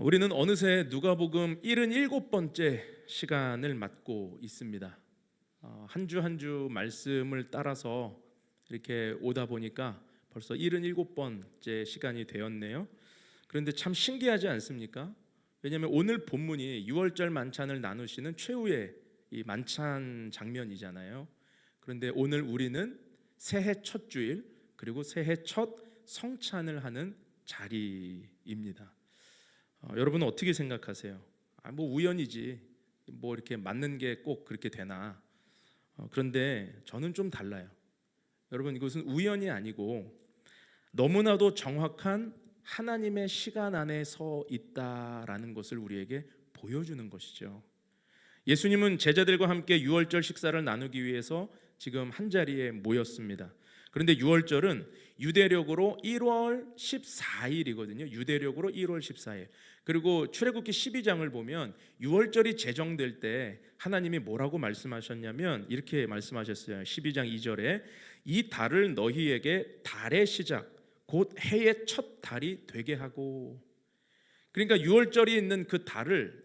우리는 어느새 누가복음 77번째 시간을 맞고 있습니다. 한 주 한 주 말씀을 따라서 이렇게 오다 보니까 벌써 77번째 시간이 되었네요. 그런데 참 신기하지 않습니까? 왜냐하면 오늘 본문이 6월절 만찬을 나누시는 최후의 이 만찬 장면이잖아요. 그런데 오늘 우리는 새해 첫 주일 그리고 새해 첫 성찬을 하는 자리입니다. 여러분은 어떻게 생각하세요? 뭐 우연이지, 뭐 이렇게 맞는 게 꼭 그렇게 되나? 그런데 저는 좀 달라요. 여러분, 이것은 우연이 아니고 너무나도 정확한 하나님의 시간 안에 서 있다라는 것을 우리에게 보여주는 것이죠. 예수님은 제자들과 함께 유월절 식사를 나누기 위해서 지금 한 자리에 모였습니다. 그런데 유월절은 유대력으로 1월 14일이거든요. 유대력으로 1월 14일. 그리고 출애굽기 12장을 보면 유월절이 제정될 때 하나님이 뭐라고 말씀하셨냐면 이렇게 말씀하셨어요. 12장 2절에 이 달을 너희에게 달의 시작 곧 해의 첫 달이 되게 하고, 그러니까 유월절이 있는 그 달을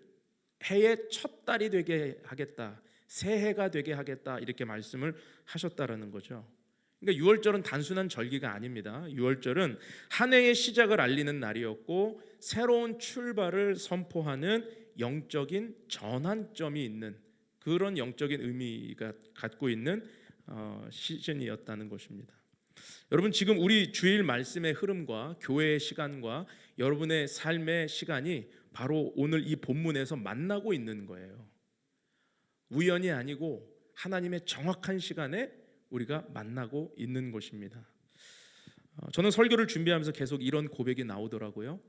해의 첫 달이 되게 하겠다, 새해가 되게 하겠다, 이렇게 말씀을 하셨다라는 거죠. 그러니까 유월절은 단순한 절기가 아닙니다. 유월절은 한 해의 시작을 알리는 날이었고 새로운 출발을 선포하는 영적인 전환점이 있는 그런 영적인 의미가 갖고 있는 시즌이었다는 것입니다. 여러분, 지금 우리 주일 말씀의 흐름과 교회의 시간과 여러분의 삶의 시간이 바로 오늘 이 본문에서 만나고 있는 거예요. 우연이 아니고 하나님의 정확한 시간에 우리가 만나고 있는 것입니다. 저는 설교를 준비하면서 계속 이런 고백이 나오더라고요.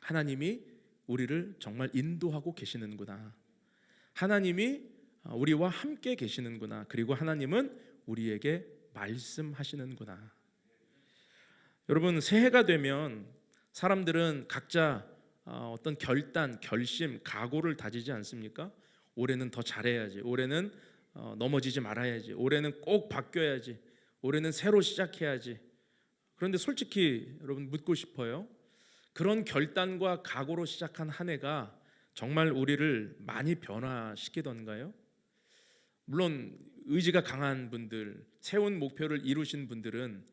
하나님이 우리를 정말 인도하고 계시는구나. 하나님이 우리와 함께 계시는구나. 그리고 하나님은 우리에게 말씀하시는구나. 여러분, 새해가 되면 사람들은 각자 어떤 결단, 결심, 각오를 다지지 않습니까? 올해는 더 잘해야지. 올해는 넘어지지 말아야지. 올해는 꼭 바뀌어야지. 올해는 새로 시작해야지. 그런데 솔직히 여러분 묻고 싶어요. 그런 결단과 각오로 시작한 한 해가 정말 우리를 많이 변화시키던가요? 물론 의지가 강한 분들, 세운 목표를 이루신 분들은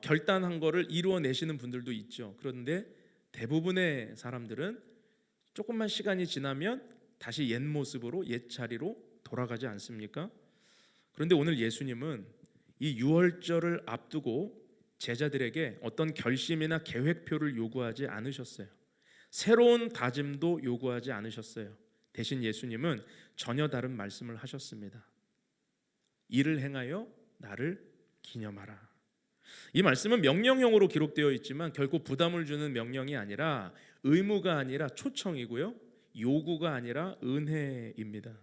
결단한 거를 이루어내시는 분들도 있죠. 그런데 대부분의 사람들은 조금만 시간이 지나면 다시 옛 모습으로, 옛 자리로 돌아가지 않습니까? 그런데 오늘 예수님은 이 유월절을 앞두고 제자들에게 어떤 결심이나 계획표를 요구하지 않으셨어요. 새로운 다짐도 요구하지 않으셨어요. 대신 예수님은 전혀 다른 말씀을 하셨습니다. 이를 행하여 나를 기념하라. 이 말씀은 명령형으로 기록되어 있지만 결코 부담을 주는 명령이 아니라 의무가 아니라 초청이고요, 요구가 아니라 은혜입니다.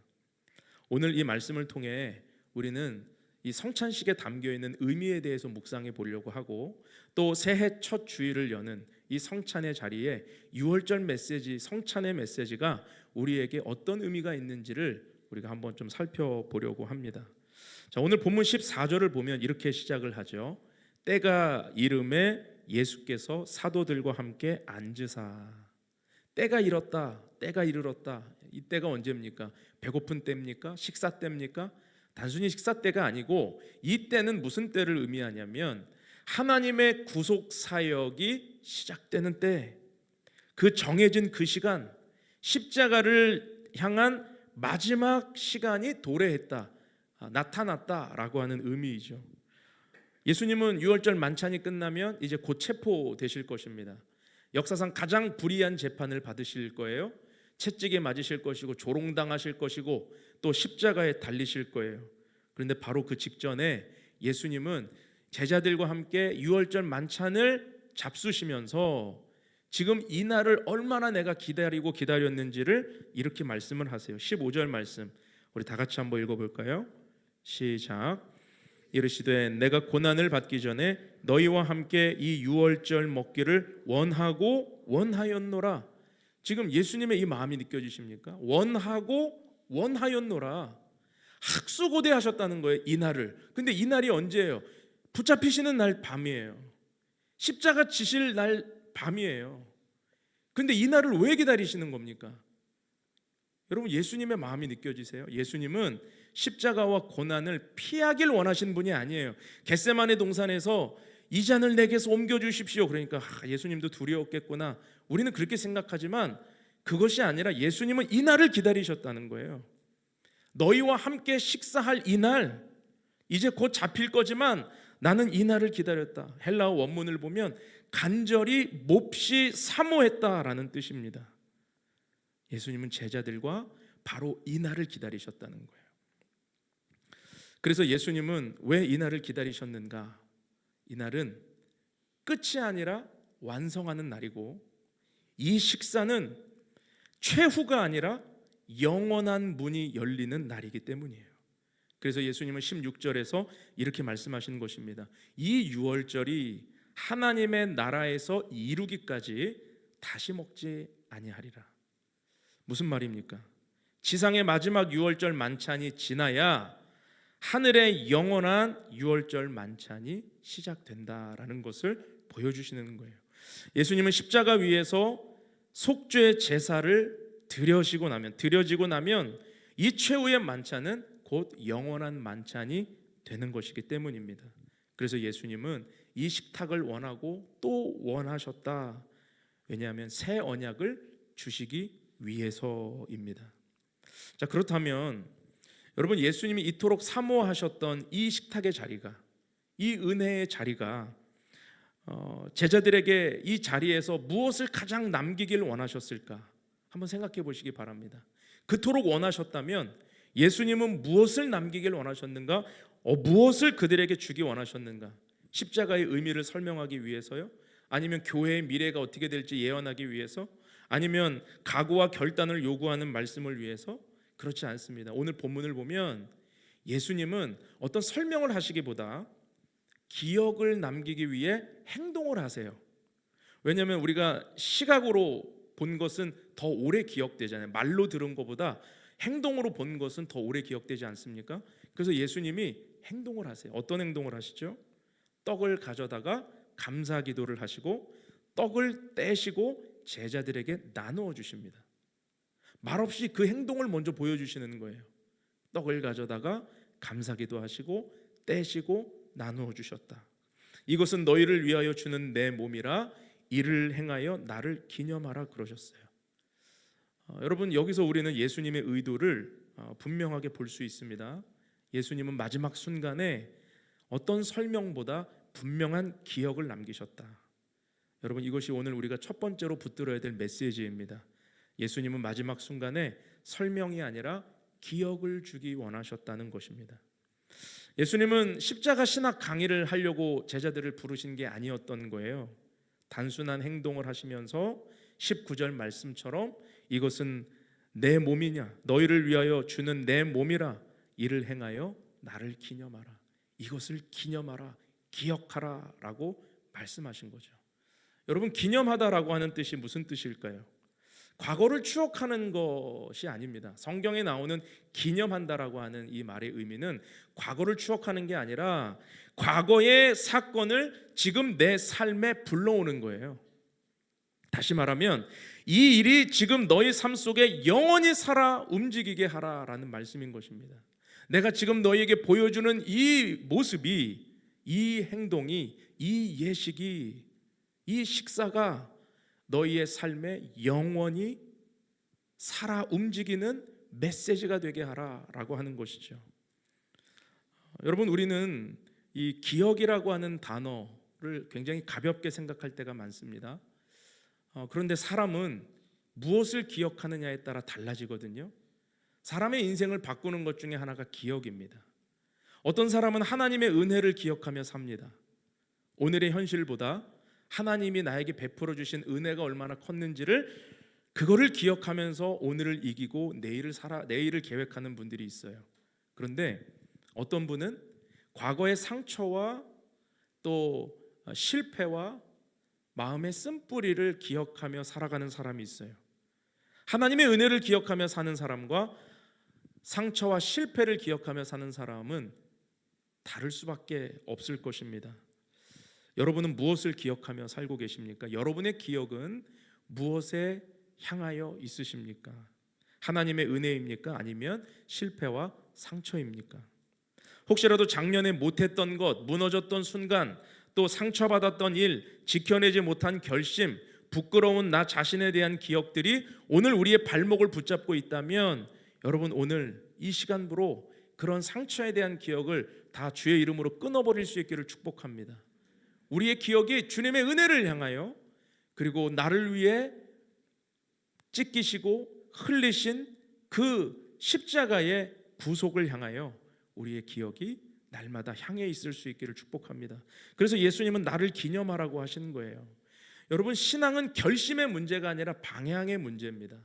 오늘 이 말씀을 통해 우리는 이 성찬식에 담겨있는 의미에 대해서 묵상해 보려고 하고, 또 새해 첫 주일을 여는 이 성찬의 자리에 유월절 메시지, 성찬의 메시지가 우리에게 어떤 의미가 있는지를 우리가 한번 좀 살펴보려고 합니다. 자, 오늘 본문 14절을 보면 이렇게 시작을 하죠. 때가 이름에 예수께서 사도들과 함께 앉으사. 때가 이렇다, 때가 이르렀다. 이 때가 언제입니까? 배고픈 때입니까? 식사 때입니까? 단순히 식사 때가 아니고 이 때는 무슨 때를 의미하냐면 하나님의 구속 사역이 시작되는 때, 그 정해진 그 시간, 십자가를 향한 마지막 시간이 도래했다, 나타났다라고 하는 의미이죠. 예수님은 유월절 만찬이 끝나면 이제 곧 체포되실 것입니다. 역사상 가장 불의한 재판을 받으실 거예요. 채찍에 맞으실 것이고 조롱당하실 것이고 또 십자가에 달리실 거예요. 그런데 바로 그 직전에 예수님은 제자들과 함께 유월절 만찬을 잡수시면서 지금 이 날을 얼마나 내가 기다리고 기다렸는지를 이렇게 말씀을 하세요. 15절 말씀 우리 다 같이 한번 읽어볼까요? 시작. 이르시되 내가 고난을 받기 전에 너희와 함께 이 유월절 먹기를 원하고 원하였노라. 지금 예수님의 이 마음이 느껴지십니까? 원하고 원하였노라. 학수고대하셨다는 거예요, 이 날을. 근데 이 날이 언제예요? 붙잡히시는 날 밤이에요. 십자가 지실 날 밤이에요. 근데 이 날을 왜 기다리시는 겁니까? 여러분, 예수님의 마음이 느껴지세요? 예수님은 십자가와 고난을 피하길 원하신 분이 아니에요. 겟세마네 동산에서 이 잔을 내게서 옮겨주십시오. 그러니까 예수님도 두려웠겠구나, 우리는 그렇게 생각하지만 그것이 아니라 예수님은 이 날을 기다리셨다는 거예요. 너희와 함께 식사할 이 날, 이제 곧 잡힐 거지만 나는 이 날을 기다렸다. 헬라어 원문을 보면 간절히 몹시 사모했다라는 뜻입니다. 예수님은 제자들과 바로 이 날을 기다리셨다는 거예요. 그래서 예수님은 왜 이 날을 기다리셨는가? 이 날은 끝이 아니라 완성하는 날이고, 이 식사는 최후가 아니라 영원한 문이 열리는 날이기 때문이에요. 그래서 예수님은 16절에서 이렇게 말씀하시는 것입니다. 이 유월절이 하나님의 나라에서 이루기까지 다시 먹지 아니하리라. 무슨 말입니까? 지상의 마지막 유월절 만찬이 지나야 하늘의 영원한 유월절 만찬이 시작된다라는 것을 보여주시는 거예요. 예수님은 십자가 위에서 속죄 제사를 드려지고 나면 이 최후의 만찬은 곧 영원한 만찬이 되는 것이기 때문입니다. 그래서 예수님은 이 식탁을 원하고 또 원하셨다. 왜냐하면 새 언약을 주시기 위해서입니다. 자, 그렇다면 여러분, 예수님이 이토록 사모하셨던 이 식탁의 자리가, 이 은혜의 자리가 제자들에게 이 자리에서 무엇을 가장 남기길 원하셨을까? 한번 생각해 보시기 바랍니다. 그토록 원하셨다면 예수님은 무엇을 남기길 원하셨는가? 무엇을 그들에게 주기 원하셨는가? 십자가의 의미를 설명하기 위해서요? 아니면 교회의 미래가 어떻게 될지 예언하기 위해서? 아니면 각오와 결단을 요구하는 말씀을 위해서? 그렇지 않습니다. 오늘 본문을 보면 예수님은 어떤 설명을 하시기보다 기억을 남기기 위해 행동을 하세요. 왜냐하면 우리가 시각으로 본 것은 더 오래 기억되잖아요. 말로 들은 것보다 행동으로 본 것은 더 오래 기억되지 않습니까? 그래서 예수님이 행동을 하세요. 어떤 행동을 하시죠? 떡을 가져다가 감사 기도를 하시고 떡을 떼시고 제자들에게 나누어 주십니다. 말없이 그 행동을 먼저 보여주시는 거예요. 떡을 가져다가 감사 기도하시고 떼시고 나누어 주셨다. 이것은 너희를 위하여 주는 내 몸이라, 이를 행하여 나를 기념하라 그러셨어요. 여러분, 여기서 우리는 예수님의 의도를 분명하게 볼 수 있습니다. 예수님은 마지막 순간에 어떤 설명보다 분명한 기억을 남기셨다. 여러분, 이것이 오늘 우리가 첫 번째로 붙들어야 될 메시지입니다. 예수님은 마지막 순간에 설명이 아니라 기억을 주기 원하셨다는 것입니다. 예수님은 십자가 신학 강의를 하려고 제자들을 부르신 게 아니었던 거예요. 단순한 행동을 하시면서 19절 말씀처럼 이것은 내 몸이냐, 너희를 위하여 주는 내 몸이라, 이를 행하여 나를 기념하라. 이것을 기념하라, 기억하라 라고 말씀하신 거죠. 여러분, 기념하다라고 하는 뜻이 무슨 뜻일까요? 과거를 추억하는 것이 아닙니다. 성경에 나오는 기념한다라고 하는 이 말의 의미는 과거를 추억하는 게 아니라 과거의 사건을 지금 내 삶에 불러오는 거예요. 다시 말하면 이 일이 지금 너희 삶 속에 영원히 살아 움직이게 하라라는 말씀인 것입니다. 내가 지금 너희에게 보여주는 이 모습이, 이 행동이, 이 예식이, 이 식사가 너희의 삶에 영원히 살아 움직이는 메시지가 되게 하라라고 하는 것이죠. 여러분, 우리는 이 기억이라고 하는 단어를 굉장히 가볍게 생각할 때가 많습니다. 그런데 사람은 무엇을 기억하느냐에 따라 달라지거든요. 사람의 인생을 바꾸는 것 중에 하나가 기억입니다. 어떤 사람은 하나님의 은혜를 기억하며 삽니다. 오늘의 현실보다 하나님이 나에게 베풀어 주신 은혜가 얼마나 컸는지를, 그거를 기억하면서 오늘을 이기고 내일을 계획하는 분들이 있어요. 그런데 어떤 분은 과거의 상처와 또 실패와 마음의 쓴뿌리를 기억하며 살아가는 사람이 있어요. 하나님의 은혜를 기억하며 사는 사람과 상처와 실패를 기억하며 사는 사람은 다를 수밖에 없을 것입니다. 여러분은 무엇을 기억하며 살고 계십니까? 여러분의 기억은 무엇에 향하여 있으십니까? 하나님의 은혜입니까? 아니면 실패와 상처입니까? 혹시라도 작년에 못했던 것, 무너졌던 순간, 또 상처받았던 일, 지켜내지 못한 결심, 부끄러운 나 자신에 대한 기억들이 오늘 우리의 발목을 붙잡고 있다면 여러분, 오늘 이 시간부로 그런 상처에 대한 기억을 다 주의 이름으로 끊어버릴 수 있기를 축복합니다. 우리의 기억이 주님의 은혜를 향하여, 그리고 나를 위해 찢기시고 흘리신 그 십자가의 구속을 향하여 우리의 기억이 날마다 향해 있을 수 있기를 축복합니다. 그래서 예수님은 나를 기념하라고 하시는 거예요. 여러분, 신앙은 결심의 문제가 아니라 방향의 문제입니다.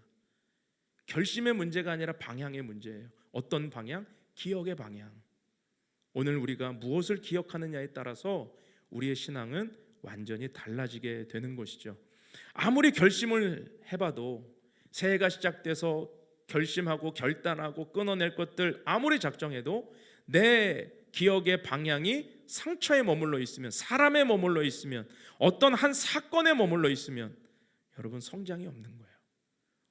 결심의 문제가 아니라 방향의 문제예요. 어떤 방향? 기억의 방향. 오늘 우리가 무엇을 기억하느냐에 따라서 우리의 신앙은 완전히 달라지게 되는 것이죠. 아무리 결심을 해봐도 새해가 시작돼서 결심하고 결단하고 끊어낼 것들 아무리 작정해도 내 기억의 방향이 상처에 머물러 있으면, 사람에 머물러 있으면, 어떤 한 사건에 머물러 있으면 여러분, 성장이 없는 거예요.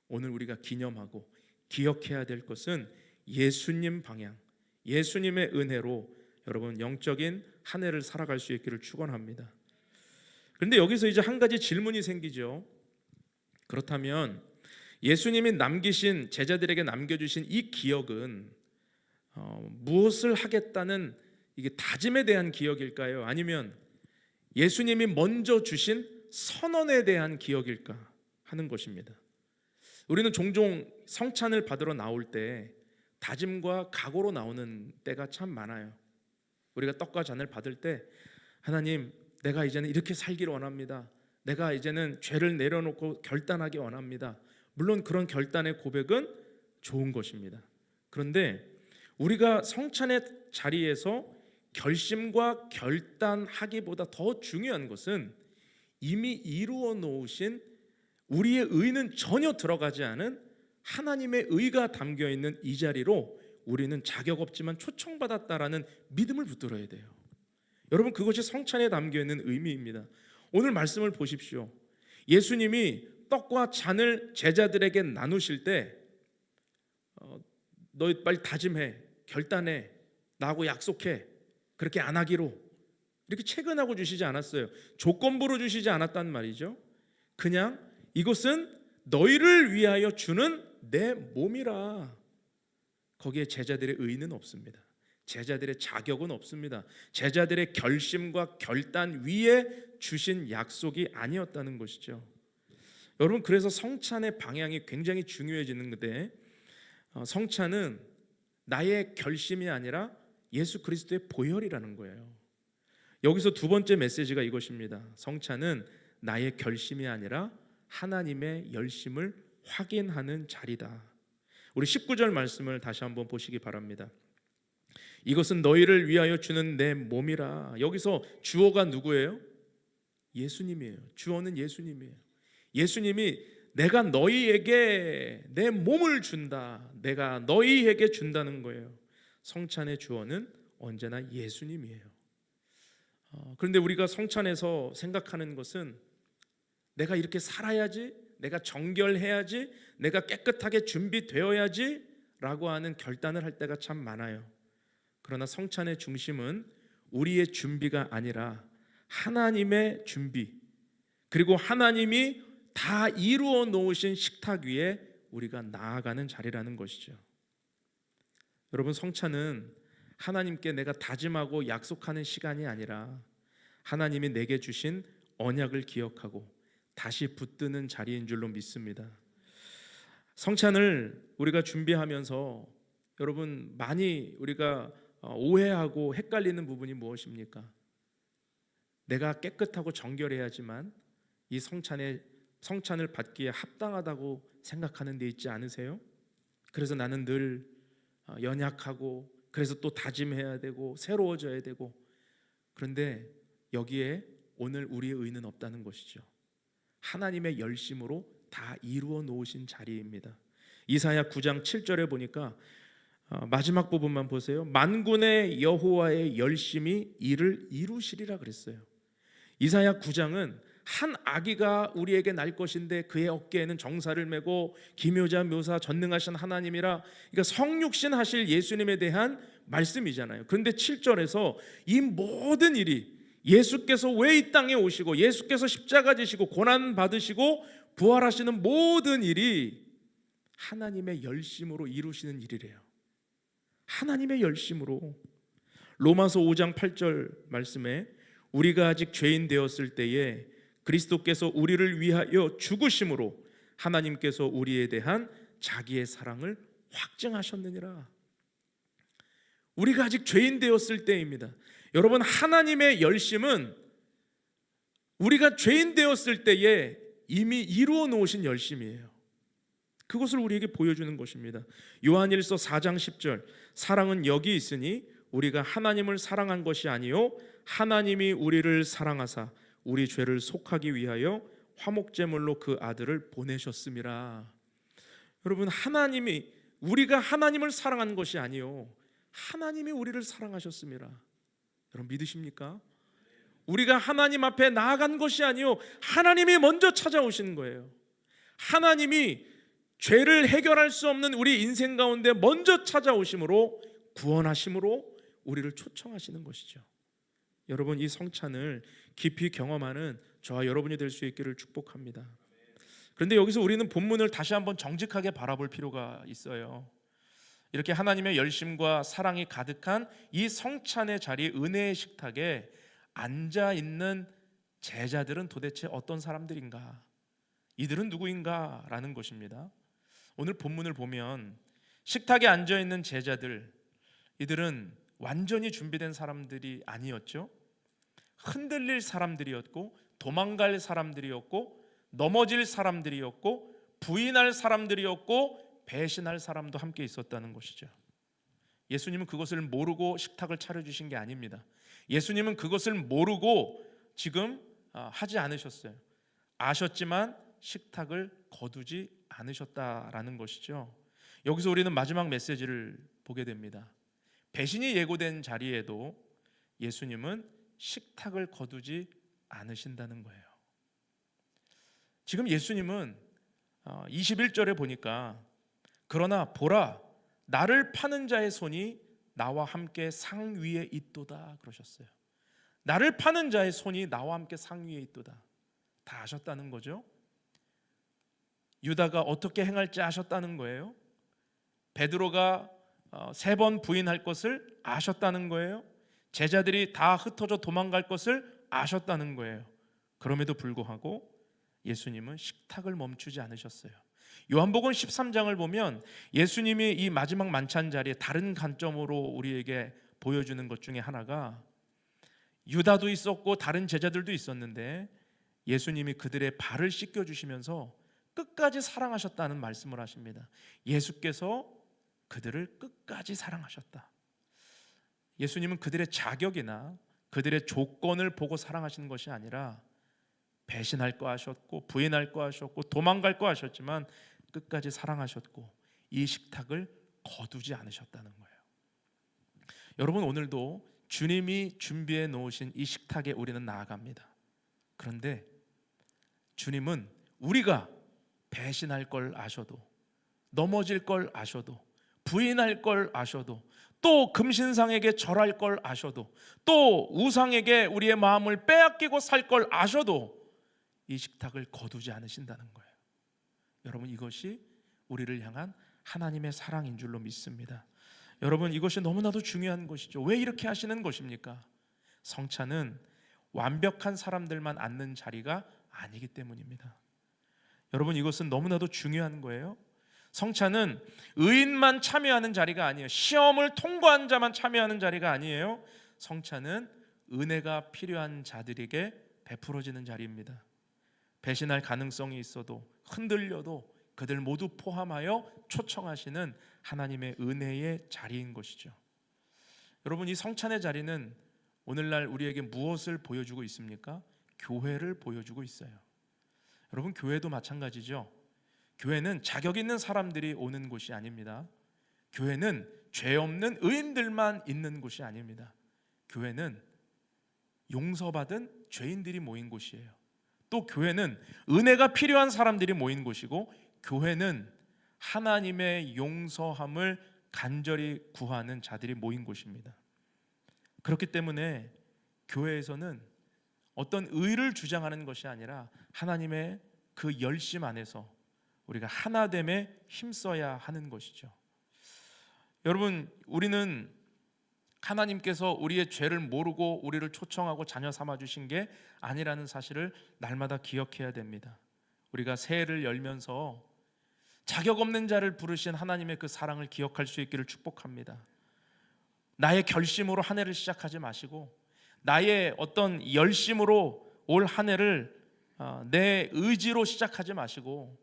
오늘 우리가 기념하고 기억해야 될 것은 예수님 방향, 예수님의 은혜로 여러분 영적인 한 해를 살아갈 수 있기를 축원합니다. 그런데 여기서 이제 한 가지 질문이 생기죠. 그렇다면 예수님이 남기신, 제자들에게 남겨주신 이 기억은 무엇을 하겠다는 이게 다짐에 대한 기억일까요? 아니면 예수님이 먼저 주신 선언에 대한 기억일까 하는 것입니다. 우리는 종종 성찬을 받으러 나올 때 다짐과 각오로 나오는 때가 참 많아요. 우리가 떡과 잔을 받을 때, 하나님, 내가 이제는 이렇게 살기를 원합니다. 내가 이제는 죄를 내려놓고 결단하기 원합니다. 물론 그런 결단의 고백은 좋은 것입니다. 그런데 우리가 성찬의 자리에서 결심과 결단하기보다 더 중요한 것은 이미 이루어 놓으신, 우리의 의는 전혀 들어가지 않은 하나님의 의가 담겨 있는 이 자리로 우리는 자격 없지만 초청받았다라는 믿음을 붙들어야 돼요. 여러분, 그것이 성찬에 담겨 있는 의미입니다. 오늘 말씀을 보십시오. 예수님이 떡과 잔을 제자들에게 나누실 때 너희 빨리 다짐해, 결단해, 나하고 약속해, 그렇게 안 하기로, 이렇게 체근하고 주시지 않았어요. 조건부로 주시지 않았단 말이죠. 그냥 이것은 너희를 위하여 주는 내 몸이라. 거기에 제자들의 의는 없습니다. 제자들의 자격은 없습니다. 제자들의 결심과 결단 위에 주신 약속이 아니었다는 것이죠. 여러분, 그래서 성찬의 방향이 굉장히 중요해지는 건데, 성찬은 나의 결심이 아니라 예수 그리스도의 보혈이라는 거예요. 여기서 두 번째 메시지가 이것입니다. 성찬은 나의 결심이 아니라 하나님의 열심을 확인하는 자리다. 우리 19절 말씀을 다시 한번 보시기 바랍니다. 이것은 너희를 위하여 주는 내 몸이라. 여기서 주어가 누구예요? 예수님이에요. 주어는 예수님이에요. 예수님이 내가 너희에게 내 몸을 준다, 내가 너희에게 준다는 거예요. 성찬의 주어는 언제나 예수님이에요. 그런데 우리가 성찬에서 생각하는 것은 내가 이렇게 살아야지, 내가 정결해야지, 내가 깨끗하게 준비되어야지 라고 하는 결단을 할 때가 참 많아요. 그러나 성찬의 중심은 우리의 준비가 아니라 하나님의 준비, 그리고 하나님이 다 이루어 놓으신 식탁 위에 우리가 나아가는 자리라는 것이죠. 여러분, 성찬은 하나님께 내가 다짐하고 약속하는 시간이 아니라 하나님이 내게 주신 언약을 기억하고 다시 붙드는 자리인 줄로 믿습니다. 성찬을 우리가 준비하면서 여러분, 많이 우리가 오해하고 헷갈리는 부분이 무엇입니까? 내가 깨끗하고 정결해야지만 이 성찬을 받기에 합당하다고 생각하는 데 있지 않으세요? 그래서 나는 늘 연약하고, 그래서 또 다짐해야 되고 새로워져야 되고, 그런데 여기에 오늘 우리의 의는 없다는 것이죠. 하나님의 열심으로 다 이루어 놓으신 자리입니다. 이사야 9장 7절에 보니까 마지막 부분만 보세요. 만군의 여호와의 열심이 이를 이루시리라 그랬어요. 이사야 9장은 한 아기가 우리에게 날 것인데 그의 어깨에는 정사를 메고 기묘자 묘사 전능하신 하나님이라, 그러니까 성육신 하실 예수님에 대한 말씀이잖아요. 그런데 7절에서 이 모든 일이 예수께서 왜 이 땅에 오시고 예수께서 십자가 지시고 고난 받으시고 부활하시는 모든 일이 하나님의 열심으로 이루시는 일이래요. 하나님의 열심으로. 로마서 5장 8절 말씀에 우리가 아직 죄인 되었을 때에 그리스도께서 우리를 위하여 죽으심으로 하나님께서 우리에 대한 자기의 사랑을 확증하셨느니라. 우리가 아직 죄인 되었을 때입니다. 여러분, 하나님의 열심은 우리가 죄인 되었을 때에 이미 이루어 놓으신 열심이에요. 그것을 우리에게 보여주는 것입니다. 요한일서 4장 10절, 사랑은 여기 있으니 우리가 하나님을 사랑한 것이 아니요 하나님이 우리를 사랑하사 우리 죄를 속하기 위하여 화목제물로 그 아들을 보내셨음이라. 여러분, 우리가 하나님을 사랑한 것이 아니요 하나님이 우리를 사랑하셨음이라. 여러분, 믿으십니까? 우리가 하나님 앞에 나아간 것이 아니요 하나님이 먼저 찾아오시는 거예요. 하나님이 죄를 해결할 수 없는 우리 인생 가운데 먼저 찾아오심으로, 구원하심으로 우리를 초청하시는 것이죠. 여러분, 이 성찬을 깊이 경험하는 저와 여러분이 될 수 있기를 축복합니다. 그런데 여기서 우리는 본문을 다시 한번 정직하게 바라볼 필요가 있어요. 이렇게 하나님의 열심과 사랑이 가득한 이 성찬의 자리, 은혜의 식탁에 앉아 있는 제자들은 도대체 어떤 사람들인가? 이들은 누구인가? 라는 것입니다. 오늘 본문을 보면 식탁에 앉아 있는 제자들, 이들은 완전히 준비된 사람들이 아니었죠. 흔들릴 사람들이었고, 도망갈 사람들이었고, 넘어질 사람들이었고, 부인할 사람들이었고, 배신할 사람도 함께 있었다는 것이죠. 예수님은 그것을 모르고 식탁을 차려주신 게 아닙니다. 예수님은 그것을 모르고 지금 하지 않으셨어요. 아셨지만 식탁을 거두지 않으셨다라는 것이죠. 여기서 우리는 마지막 메시지를 보게 됩니다. 배신이 예고된 자리에도 예수님은 식탁을 거두지 않으신다는 거예요. 지금 예수님은 21절에 보니까 그러나 보라, 나를 파는 자의 손이 나와 함께 상 위에 있도다 그러셨어요. 나를 파는 자의 손이 나와 함께 상 위에 있도다. 다 아셨다는 거죠. 유다가 어떻게 행할지 아셨다는 거예요. 베드로가 3번 부인할 것을 아셨다는 거예요. 제자들이 다 흩어져 도망갈 것을 아셨다는 거예요. 그럼에도 불구하고 예수님은 식탁을 멈추지 않으셨어요. 요한복음 13장을 보면 예수님이 이 마지막 만찬 자리에 다른 관점으로 우리에게 보여주는 것 중에 하나가, 유다도 있었고 다른 제자들도 있었는데 예수님이 그들의 발을 씻겨주시면서 끝까지 사랑하셨다는 말씀을 하십니다. 예수께서 그들을 끝까지 사랑하셨다. 예수님은 그들의 자격이나 그들의 조건을 보고 사랑하시는 것이 아니라 배신할 거 하셨고, 부인할 거 하셨고, 도망갈 거 하셨지만 끝까지 사랑하셨고, 이 식탁을 거두지 않으셨다는 거예요. 여러분, 오늘도 주님이 준비해 놓으신 이 식탁에 우리는 나아갑니다. 그런데 주님은 우리가 배신할 걸 아셔도, 넘어질 걸 아셔도, 부인할 걸 아셔도, 또 금신상에게 절할 걸 아셔도, 또 우상에게 우리의 마음을 빼앗기고 살 걸 아셔도 이 식탁을 거두지 않으신다는 거예요. 여러분, 이것이 우리를 향한 하나님의 사랑인 줄로 믿습니다. 여러분, 이것이 너무나도 중요한 것이죠. 왜 이렇게 하시는 것입니까? 성찬은 완벽한 사람들만 앉는 자리가 아니기 때문입니다. 여러분, 이것은 너무나도 중요한 거예요. 성찬은 의인만 참여하는 자리가 아니에요. 시험을 통과한 자만 참여하는 자리가 아니에요. 성찬은 은혜가 필요한 자들에게 베풀어지는 자리입니다. 배신할 가능성이 있어도, 흔들려도 그들 모두 포함하여 초청하시는 하나님의 은혜의 자리인 것이죠. 여러분, 이 성찬의 자리는 오늘날 우리에게 무엇을 보여주고 있습니까? 교회를 보여주고 있어요. 여러분, 교회도 마찬가지죠. 교회는 자격 있는 사람들이 오는 곳이 아닙니다. 교회는 죄 없는 의인들만 있는 곳이 아닙니다. 교회는 용서받은 죄인들이 모인 곳이에요. 또 교회는 은혜가 필요한 사람들이 모인 곳이고, 교회는 하나님의 용서함을 간절히 구하는 자들이 모인 곳입니다. 그렇기 때문에 교회에서는 어떤 의를 주장하는 것이 아니라 하나님의 그 열심 안에서 우리가 하나됨에 힘써야 하는 것이죠. 여러분, 우리는 하나님께서 우리의 죄를 모르고 우리를 초청하고 자녀 삼아 주신 게 아니라는 사실을 날마다 기억해야 됩니다. 우리가 새해를 열면서 자격 없는 자를 부르신 하나님의 그 사랑을 기억할 수 있기를 축복합니다. 나의 결심으로 한 해를 시작하지 마시고, 나의 어떤 열심으로 올 한 해를 내 의지로 시작하지 마시고,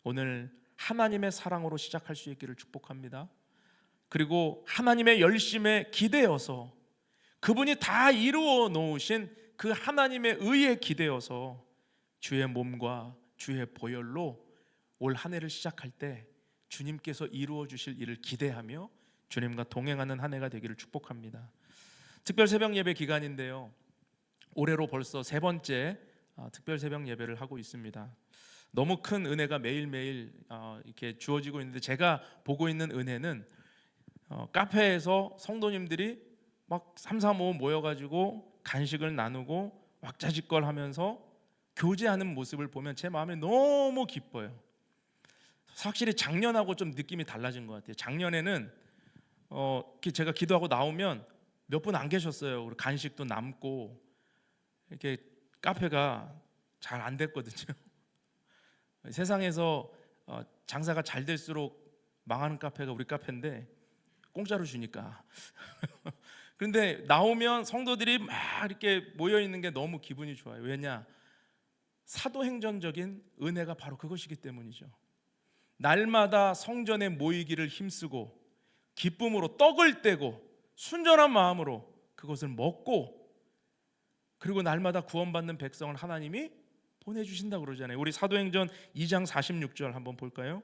오늘 하나님의 사랑으로 시작할 수 있기를 축복합니다. 그리고 하나님의 열심에 기대어서, 그분이 다 이루어 놓으신 그 하나님의 의에 기대어서 주의 몸과 주의 보혈로 올 한 해를 시작할 때 주님께서 이루어 주실 일을 기대하며 주님과 동행하는 한 해가 되기를 축복합니다. 특별 새벽 예배 기간인데요, 올해로 벌써 세 번째 특별 새벽 예배를 하고 있습니다. 너무 큰 은혜가 매일매일 이렇게 주어지고 있는데, 제가 보고 있는 은혜는 카페에서 성도님들이 막 3, 4, 5 모여가지고 간식을 나누고 왁자지껄 하면서 교제하는 모습을 보면 제 마음에 너무 기뻐요. 확실히 작년하고 좀 느낌이 달라진 것 같아요. 작년에는 제가 기도하고 나오면 몇 분 안 계셨어요. 그리고 간식도 남고 이렇게 카페가 잘 안 됐거든요. 세상에서 장사가 잘 될수록 망하는 카페가 우리 카페인데, 공짜로 주니까. 그런데 나오면 성도들이 막 이렇게 모여 있는 게 너무 기분이 좋아요. 왜냐? 사도행전적인 은혜가 바로 그것이기 때문이죠. 날마다 성전에 모이기를 힘쓰고 기쁨으로 떡을 떼고 순전한 마음으로 그것을 먹고, 그리고 날마다 구원받는 백성을 하나님이 보내주신다고 그러잖아요. 우리 사도행전 2장 46절 한번 볼까요?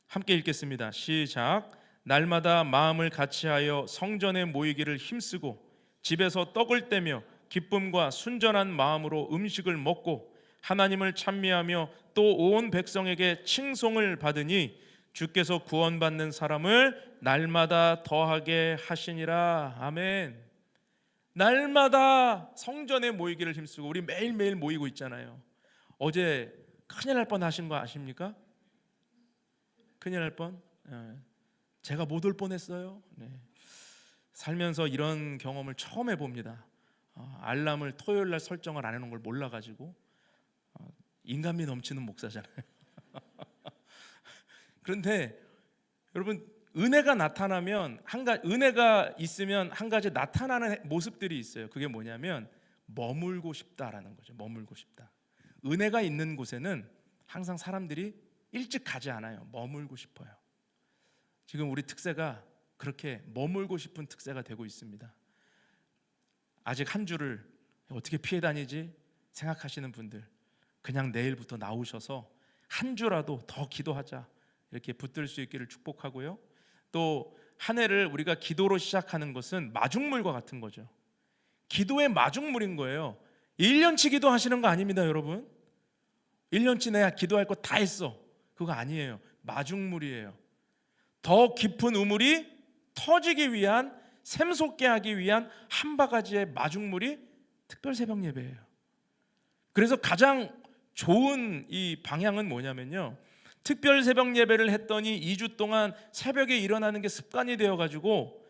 함께 읽겠습니다. 시작. 날마다 마음을 같이하여 성전에 모이기를 힘쓰고 집에서 떡을 떼며 기쁨과 순전한 마음으로 음식을 먹고 하나님을 찬미하며 또 온 백성에게 칭송을 받으니 주께서 구원받는 사람을 날마다 더하게 하시니라. 아멘. 날마다 성전에 모이기를 힘쓰고, 우리 매일매일 모이고 있잖아요. 어제 큰일 날 뻔 하신 거 아십니까? 큰일 날 뻔? 제가 못 올 뻔했어요. 네. 살면서 이런 경험을 처음 해봅니다. 알람을 토요일 날 설정을 안 해놓은 걸 몰라가지고. 인간미 넘치는 목사잖아요. 그런데 여러분, 은혜가 나타나면 은혜가 있으면 한 가지 나타나는 모습들이 있어요. 그게 뭐냐면 머물고 싶다라는 거죠. 머물고 싶다. 은혜가 있는 곳에는 항상 사람들이 일찍 가지 않아요. 머물고 싶어요. 지금 우리 특세가 그렇게 머물고 싶은 특세가 되고 있습니다. 아직 한 주를 어떻게 피해 다니지 생각하시는 분들, 그냥 내일부터 나오셔서 한 주라도 더 기도하자 이렇게 붙들 수 있기를 축복하고요. 또 한 해를 우리가 기도로 시작하는 것은 마중물과 같은 거죠. 기도의 마중물인 거예요. 1년치 기도하시는 거 아닙니다, 여러분. 1년치 내가 기도할 거 다 했어, 그거 아니에요. 마중물이에요. 더 깊은 우물이 터지기 위한, 샘솟게 하기 위한 한 바가지의 마중물이 특별 새벽 예배예요. 그래서 가장 좋은 이 방향은 뭐냐면요, 특별 새벽 예배를 했더니 2주 동안 새벽에 일어나는 게 습관이 되어가지고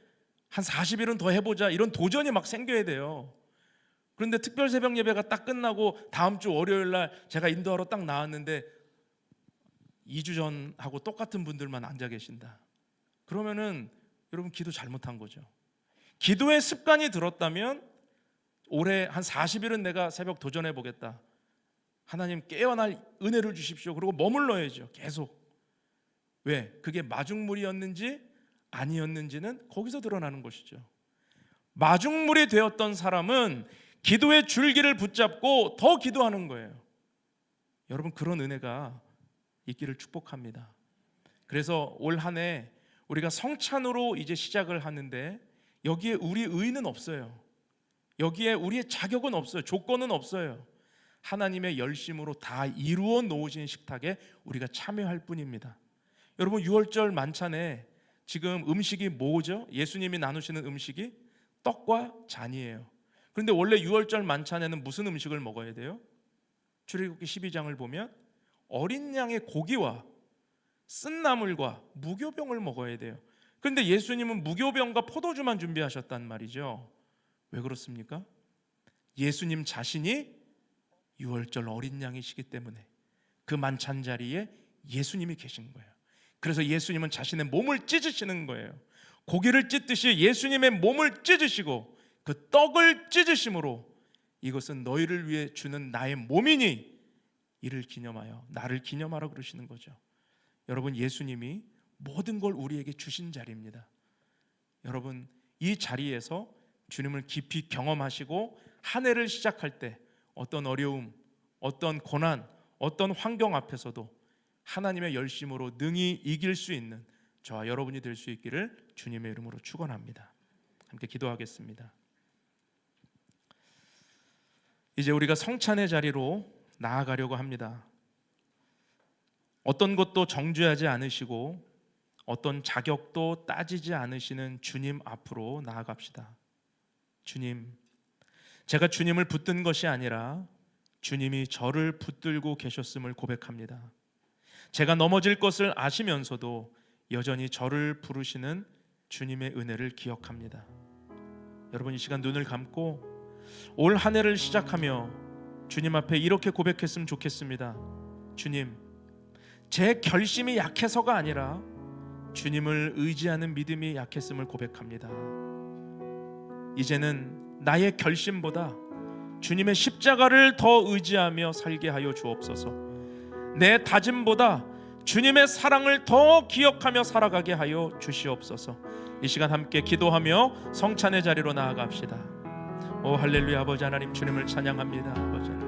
한 40일은 더 해보자, 이런 도전이 막 생겨야 돼요. 그런데 특별 새벽 예배가 딱 끝나고 다음 주 월요일 날 제가 인도하러 딱 나왔는데 2주 전하고 똑같은 분들만 앉아 계신다. 그러면은 여러분 기도 잘못한 거죠. 기도의 습관이 들었다면 올해 한 40일은 내가 새벽 도전해 보겠다. 하나님 깨어날 은혜를 주십시오. 그리고 머물러야죠. 계속. 왜? 그게 마중물이었는지 아니었는지는 거기서 드러나는 것이죠. 마중물이 되었던 사람은 기도의 줄기를 붙잡고 더 기도하는 거예요. 여러분, 그런 은혜가 있기를 축복합니다. 그래서 올 한 해 우리가 성찬으로 이제 시작을 하는데, 여기에 우리 의는 없어요. 여기에 우리의 자격은 없어요. 조건은 없어요. 하나님의 열심으로 다 이루어 놓으신 식탁에 우리가 참여할 뿐입니다. 여러분, 유월절 만찬에 지금 음식이 뭐죠? 예수님이 나누시는 음식이 떡과 잔이에요. 그런데 원래 유월절 만찬에는 무슨 음식을 먹어야 돼요? 출애굽기 12장을 보면 어린 양의 고기와 쓴나물과 무교병을 먹어야 돼요. 그런데 예수님은 무교병과 포도주만 준비하셨단 말이죠. 왜 그렇습니까? 예수님 자신이 유월절 어린 양이시기 때문에 그 만찬 자리에 예수님이 계신 거예요. 그래서 예수님은 자신의 몸을 찢으시는 거예요. 고기를 찢듯이 예수님의 몸을 찢으시고 그 떡을 찢으심으로 이것은 너희를 위해 주는 나의 몸이니 이를 기념하여 나를 기념하라 그러시는 거죠. 여러분, 예수님이 모든 걸 우리에게 주신 자리입니다. 여러분, 이 자리에서 주님을 깊이 경험하시고 한 해를 시작할 때 어떤 어려움, 어떤 고난, 어떤 환경 앞에서도 하나님의 열심으로 능히 이길 수 있는 저와 여러분이 될 수 있기를 주님의 이름으로 축원합니다. 함께 기도하겠습니다. 이제 우리가 성찬의 자리로 나아가려고 합니다. 어떤 것도 정죄하지 않으시고 어떤 자격도 따지지 않으시는 주님 앞으로 나아갑시다. 주님, 제가 주님을 붙든 것이 아니라 주님이 저를 붙들고 계셨음을 고백합니다. 제가 넘어질 것을 아시면서도 여전히 저를 부르시는 주님의 은혜를 기억합니다. 여러분, 이 시간 눈을 감고 올 한 해를 시작하며 주님 앞에 이렇게 고백했으면 좋겠습니다. 주님, 제 결심이 약해서가 아니라 주님을 의지하는 믿음이 약했음을 고백합니다. 이제는 나의 결심보다 주님의 십자가를 더 의지하며 살게 하여 주옵소서. 내 다짐보다 주님의 사랑을 더 기억하며 살아가게 하여 주시옵소서. 이 시간 함께 기도하며 성찬의 자리로 나아갑시다. 오 할렐루야. 아버지 하나님, 주님을 찬양합니다. 아버지 하나님.